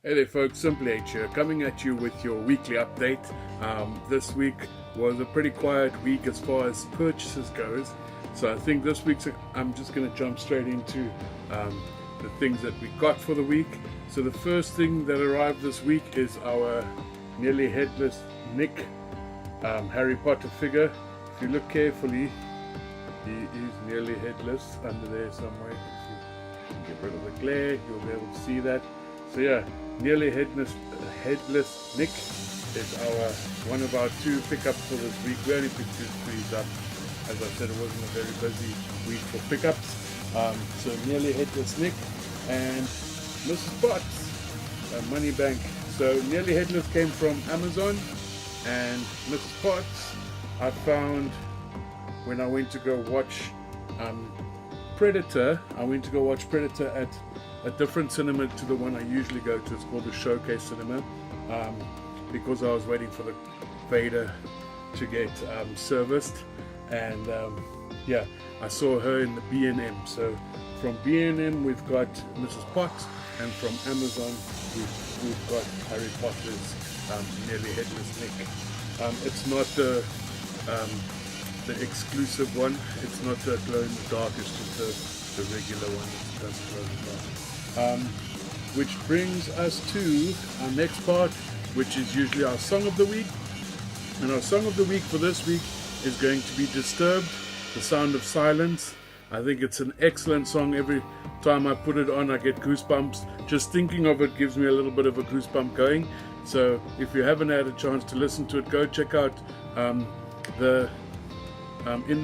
Hey there folks, Simply H here, coming at you with your weekly update. This week was a pretty quiet week as far as purchases goes, so I think this week's I'm just going to jump straight into the things that we got for the week. So the first thing that arrived this week is our nearly headless Nick Harry Potter figure. If you look carefully, he is nearly headless under there somewhere. If you get rid of the glare, you'll be able to see that. So yeah, nearly headless Nick is one of our two pickups for this week. We only picked two trees up. As I said, it wasn't a very busy week for pickups. So nearly headless Nick and Mrs. Potts, Money Bank. So nearly headless came from Amazon, and Mrs. Potts I found when I went to go watch Predator. I went to go watch Predator at a different cinema to the one I usually go to. It's called the Showcase Cinema, because I was waiting for the Vader to get serviced, and yeah, I saw her in the B&M. So from B&M we've got Mrs. Potts, and from Amazon we've got Harry Potter's nearly headless Nick. It's not the exclusive one. It's not the glow in the dark. It's just the regular one that doesn't glow in the dark. Which brings us to our next part, which is usually our song of the week. And our song of the week for this week is going to be Disturbed, The Sound of Silence. I think it's an excellent song. Every time I put it on, I get goosebumps. Just thinking of it gives me a little bit of a goosebump going. So if you haven't had a chance to listen to it, go check out in the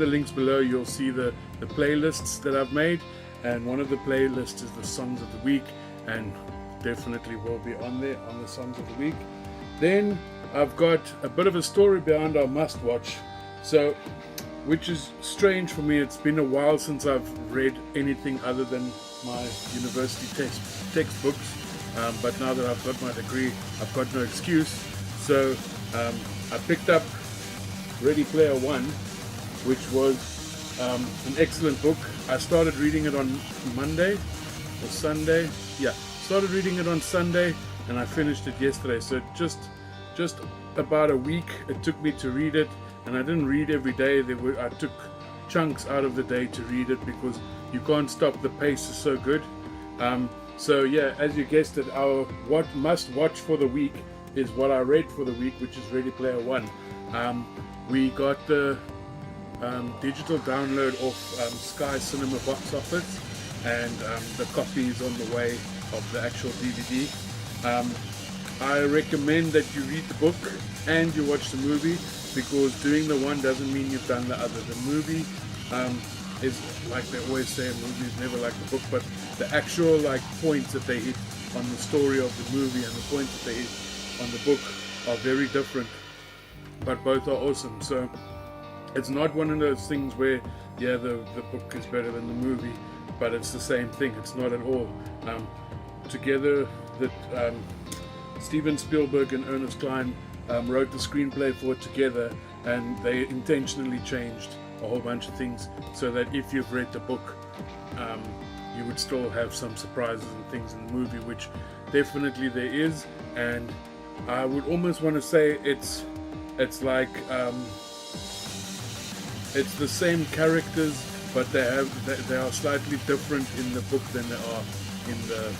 links below. You'll see the playlists that I've made, and one of the playlists is the songs of the week, and definitely will be on there on the songs of the week. Then I've got a bit of a story behind our must watch, so which is strange for me. It's been a while since I've read anything other than my university textbooks, but now that I've got my degree, I've got no excuse. So I picked up Ready Player One, which was an excellent book. I started reading it on Monday or Sunday. Yeah, started reading it on Sunday, and I finished it yesterday. So just about a week it took me to read it, and I didn't read every day. I took chunks out of the day to read it because you can't stop. The pace is so good. So yeah, as you guessed it, our what must watch for the week is what I read for the week, which is Ready Player One. We got the digital download off Sky Cinema box office, and the copy is on the way of the actual DVD. I recommend that you read the book and you watch the movie, because doing the one doesn't mean you've done the other. The movie is, like they always say, a movie is never like the book, but the actual points that they hit on the story of the movie and the points that they hit on the book are very different, but both are awesome. So it's not one of those things where, yeah, the book is better than the movie, but it's the same thing. It's not at all. Together, that Steven Spielberg and Ernest Cline wrote the screenplay for it together, and they intentionally changed a whole bunch of things so that if you've read the book, you would still have some surprises and things in the movie, which definitely there is. And I would almost want to say it's like it's the same characters, but they are slightly different in the book than they are in the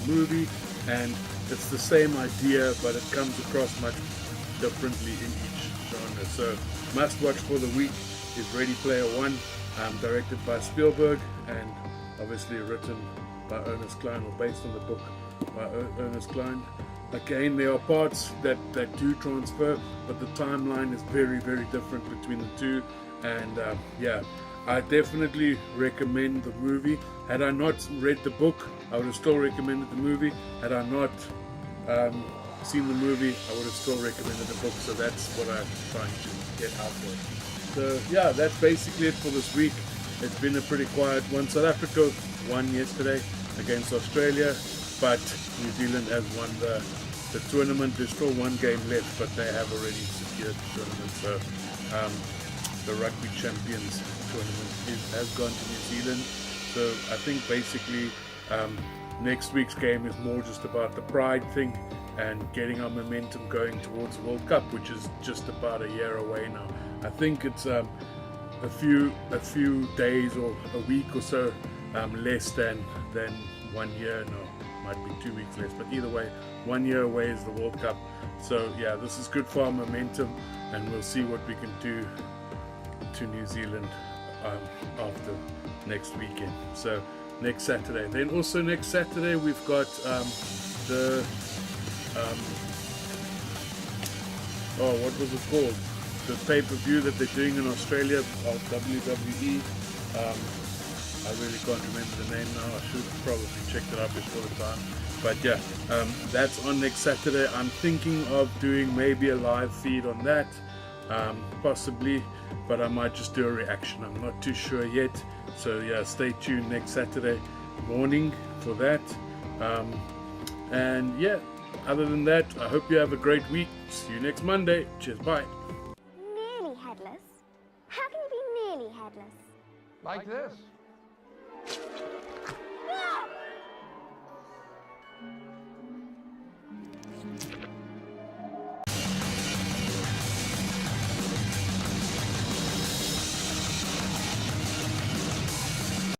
movie, and it's the same idea, but it comes across much differently in each genre. So must watch for the week is Ready Player One, directed by Spielberg and obviously written by Ernest Cline, or based on the book by Ernest Cline. Again, there are parts that do transfer, but the timeline is very, very different between the two. And yeah, I definitely recommend the movie. Had I not read the book, I would have still recommended the movie. Had I not seen the movie, I would have still recommended the book. So that's what I'm trying to get out there. So yeah, that's basically it for this week. It's been a pretty quiet one. South Africa won yesterday against Australia, but New Zealand has won the tournament. There's still one game left, but they have already secured the tournament. So the Rugby Champions tournament has gone to New Zealand. So I think basically next week's game is more just about the pride thing and getting our momentum going towards the World Cup, which is just about a year away now. I think it's a few days or a week or so less than 1 year. No, might be 2 weeks less, but either way, 1 year away is the World Cup. So yeah, this is good for our momentum, and we'll see what we can do to New Zealand after next weekend. So next Saturday. Then also next Saturday we've got what was it called? The pay-per-view that they're doing in Australia of WWE. I really can't remember the name now. I should have probably checked it up before the time. But yeah, that's on next Saturday. I'm thinking of doing maybe a live feed on that, possibly, but I might just do a reaction. I'm not too sure yet. So yeah, stay tuned next Saturday morning for that. And yeah, other than that, I hope you have a great week. See you next Monday. Cheers, bye. Nearly headless? How can you be nearly headless? Like this.